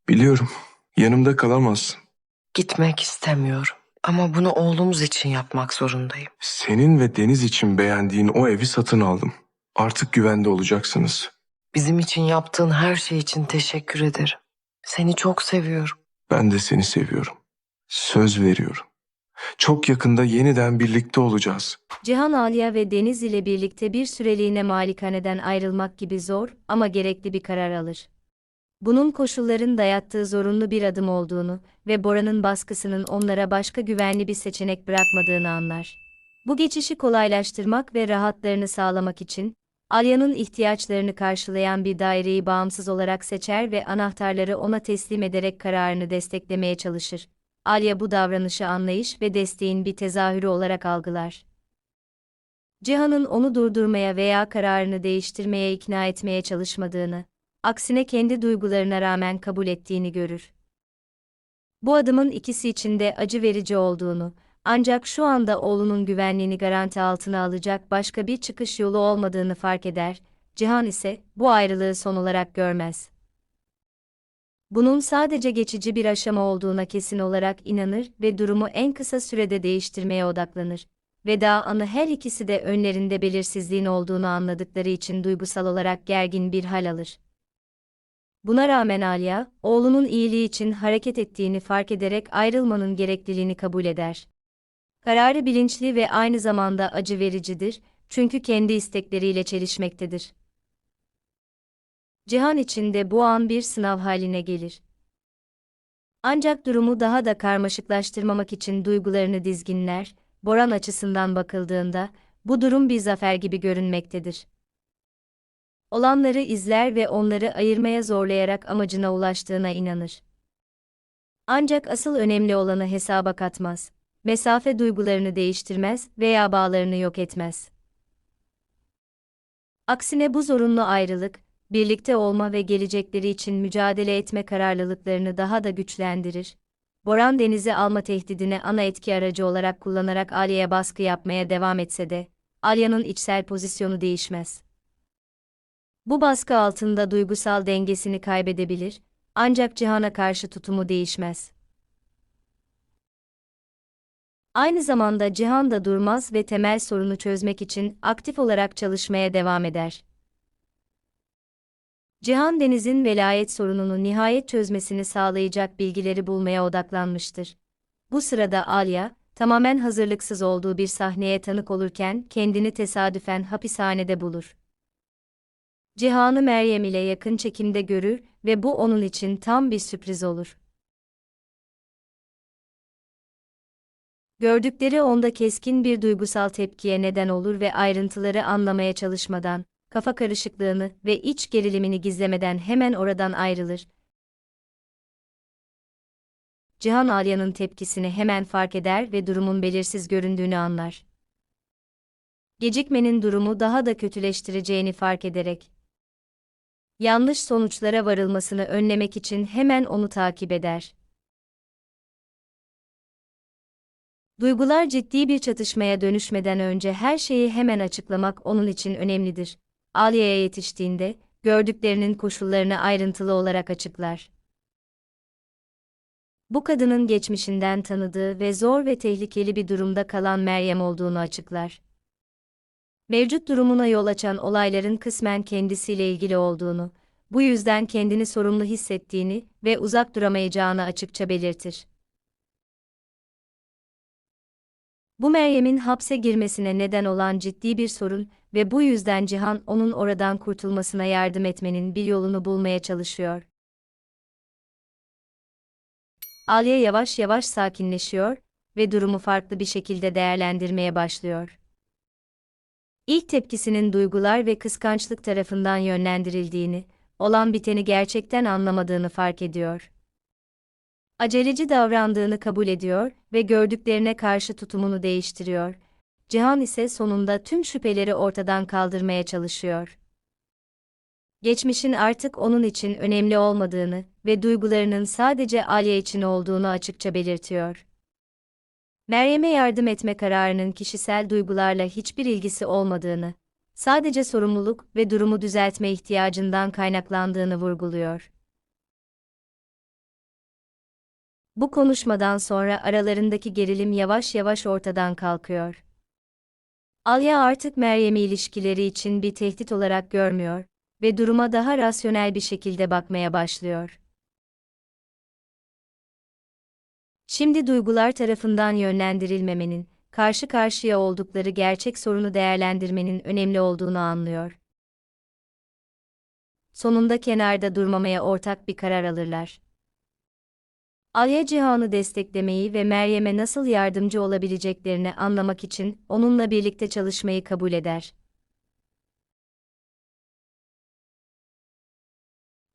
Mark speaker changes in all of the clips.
Speaker 1: Biliyorum. Yanımda kalamazsın.
Speaker 2: Gitmek istemiyorum. Ama bunu oğlumuz için yapmak zorundayım.
Speaker 1: Senin ve Deniz için beğendiğin o evi satın aldım. Artık güvende olacaksınız.
Speaker 2: Bizim için yaptığın her şey için teşekkür ederim. Seni çok seviyorum.
Speaker 1: Ben de seni seviyorum. Söz veriyorum. Çok yakında yeniden birlikte olacağız.
Speaker 3: Cihan Aliye ve Deniz ile birlikte bir süreliğine malikaneden ayrılmak gibi zor ama gerekli bir karar alır. Bunun koşulların dayattığı zorunlu bir adım olduğunu ve Bora'nın baskısının onlara başka güvenli bir seçenek bırakmadığını anlar. Bu geçişi kolaylaştırmak ve rahatlarını sağlamak için, Alya'nın ihtiyaçlarını karşılayan bir daireyi bağımsız olarak seçer ve anahtarları ona teslim ederek kararını desteklemeye çalışır. Alya bu davranışı anlayış ve desteğin bir tezahürü olarak algılar. Cihan'ın onu durdurmaya veya kararını değiştirmeye ikna etmeye çalışmadığını, aksine kendi duygularına rağmen kabul ettiğini görür. Bu adımın ikisi için de acı verici olduğunu, ancak şu anda oğlunun güvenliğini garanti altına alacak başka bir çıkış yolu olmadığını fark eder, Cihan ise bu ayrılığı son olarak görmez. Bunun sadece geçici bir aşama olduğuna kesin olarak inanır ve durumu en kısa sürede değiştirmeye odaklanır. Veda anı her ikisi de önlerinde belirsizliğin olduğunu anladıkları için duygusal olarak gergin bir hal alır. Buna rağmen Alya, oğlunun iyiliği için hareket ettiğini fark ederek ayrılmanın gerekliliğini kabul eder. Kararı bilinçli ve aynı zamanda acı vericidir, çünkü kendi istekleriyle çelişmektedir. Cihan için de bu an bir sınav haline gelir. Ancak durumu daha da karmaşıklaştırmamak için duygularını dizginler, Boran açısından bakıldığında, bu durum bir zafer gibi görünmektedir. Olanları izler ve onları ayırmaya zorlayarak amacına ulaştığına inanır. Ancak asıl önemli olanı hesaba katmaz. Mesafe duygularını değiştirmez veya bağlarını yok etmez. Aksine bu zorunlu ayrılık, birlikte olma ve gelecekleri için mücadele etme kararlılıklarını daha da güçlendirir. Boran Deniz'i alma tehdidini ana etki aracı olarak kullanarak Alya'ya baskı yapmaya devam etse de, Alya'nın içsel pozisyonu değişmez. Bu baskı altında duygusal dengesini kaybedebilir, ancak Cihan'a karşı tutumu değişmez. Aynı zamanda Cihan da durmaz ve temel sorunu çözmek için aktif olarak çalışmaya devam eder. Cihan Deniz'in velayet sorununu nihayet çözmesini sağlayacak bilgileri bulmaya odaklanmıştır. Bu sırada Alya, tamamen hazırlıksız olduğu bir sahneye tanık olurken kendini tesadüfen hapishanede bulur. Cihan'ı Meryem ile yakın çekimde görür ve bu onun için tam bir sürpriz olur. Gördükleri onda keskin bir duygusal tepkiye neden olur ve ayrıntıları anlamaya çalışmadan, kafa karışıklığını ve iç gerilimini gizlemeden hemen oradan ayrılır. Cihan Alya'nın tepkisini hemen fark eder ve durumun belirsiz göründüğünü anlar. Gecikmenin durumu daha da kötüleştireceğini fark ederek, yanlış sonuçlara varılmasını önlemek için hemen onu takip eder. Duygular ciddi bir çatışmaya dönüşmeden önce her şeyi hemen açıklamak onun için önemlidir. Alya'ya yetiştiğinde, gördüklerinin koşullarını ayrıntılı olarak açıklar. Bu kadının geçmişinden tanıdığı ve zor ve tehlikeli bir durumda kalan Meryem olduğunu açıklar. Mevcut durumuna yol açan olayların kısmen kendisiyle ilgili olduğunu, bu yüzden kendini sorumlu hissettiğini ve uzak duramayacağını açıkça belirtir. Bu Meryem'in hapse girmesine neden olan ciddi bir sorun ve bu yüzden Cihan onun oradan kurtulmasına yardım etmenin bir yolunu bulmaya çalışıyor. Alya yavaş yavaş sakinleşiyor ve durumu farklı bir şekilde değerlendirmeye başlıyor. İlk tepkisinin duygular ve kıskançlık tarafından yönlendirildiğini, olan biteni gerçekten anlamadığını fark ediyor. Aceleci davrandığını kabul ediyor ve gördüklerine karşı tutumunu değiştiriyor. Cihan ise sonunda tüm şüpheleri ortadan kaldırmaya çalışıyor. Geçmişin artık onun için önemli olmadığını ve duygularının sadece Alya için olduğunu açıkça belirtiyor. Meryem'e yardım etme kararının kişisel duygularla hiçbir ilgisi olmadığını, sadece sorumluluk ve durumu düzeltme ihtiyacından kaynaklandığını vurguluyor. Bu konuşmadan sonra aralarındaki gerilim yavaş yavaş ortadan kalkıyor. Alya artık Meryem'i ilişkileri için bir tehdit olarak görmüyor ve duruma daha rasyonel bir şekilde bakmaya başlıyor. Şimdi duygular tarafından yönlendirilmemenin, karşı karşıya oldukları gerçek sorunu değerlendirmenin önemli olduğunu anlıyor. Sonunda kenarda durmamaya ortak bir karar alırlar. Alya Cihan'ı desteklemeyi ve Meryem'e nasıl yardımcı olabileceklerini anlamak için onunla birlikte çalışmayı kabul eder.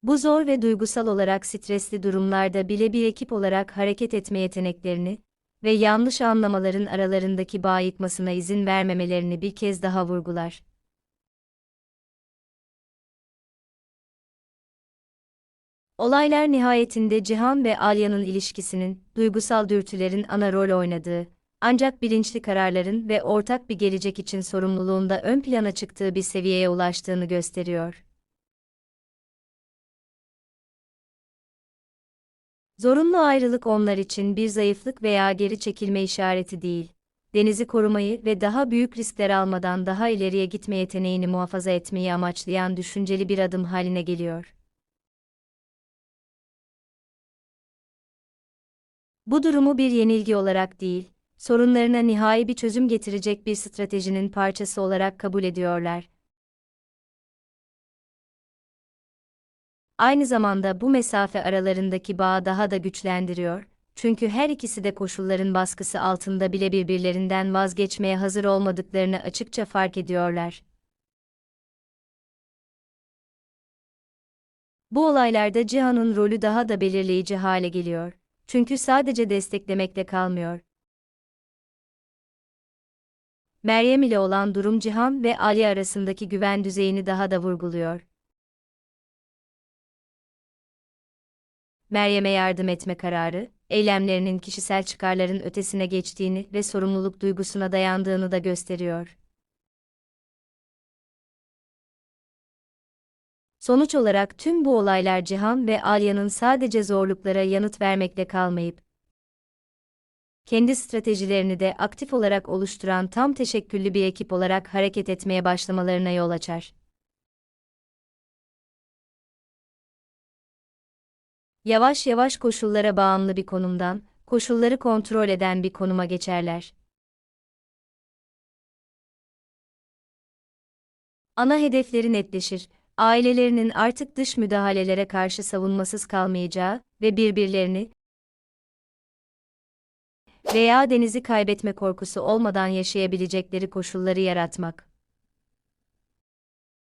Speaker 3: Bu zor ve duygusal olarak stresli durumlarda bile bir ekip olarak hareket etme yeteneklerini ve yanlış anlamaların aralarındaki bağ yıkmasına izin vermemelerini bir kez daha vurgular. Olaylar nihayetinde Cihan ve Alya'nın ilişkisinin, duygusal dürtülerin ana rol oynadığı, ancak bilinçli kararların ve ortak bir gelecek için sorumluluğunda ön plana çıktığı bir seviyeye ulaştığını gösteriyor. Zorunlu ayrılık onlar için bir zayıflık veya geri çekilme işareti değil, denizi korumayı ve daha büyük riskler almadan daha ileriye gitme yeteneğini muhafaza etmeyi amaçlayan düşünceli bir adım haline geliyor. Bu durumu bir yenilgi olarak değil, sorunlarına nihai bir çözüm getirecek bir stratejinin parçası olarak kabul ediyorlar. Aynı zamanda bu mesafe aralarındaki bağı daha da güçlendiriyor, çünkü her ikisi de koşulların baskısı altında bile birbirlerinden vazgeçmeye hazır olmadıklarını açıkça fark ediyorlar. Bu olaylarda Cihan'ın rolü daha da belirleyici hale geliyor. Çünkü sadece desteklemekle kalmıyor. Meryem ile olan durum Cihan ve Ali arasındaki güven düzeyini daha da vurguluyor. Meryem'e yardım etme kararı, eylemlerinin kişisel çıkarların ötesine geçtiğini ve sorumluluk duygusuna dayandığını da gösteriyor. Sonuç olarak tüm bu olaylar Cihan ve Alya'nın sadece zorluklara yanıt vermekle kalmayıp, kendi stratejilerini de aktif olarak oluşturan tam teşekküllü bir ekip olarak hareket etmeye başlamalarına yol açar. Yavaş yavaş koşullara bağımlı bir konumdan, koşulları kontrol eden bir konuma geçerler. Ana hedefleri netleşir, ailelerinin artık dış müdahalelere karşı savunmasız kalmayacağı ve birbirlerini veya denizi kaybetme korkusu olmadan yaşayabilecekleri koşulları yaratmak.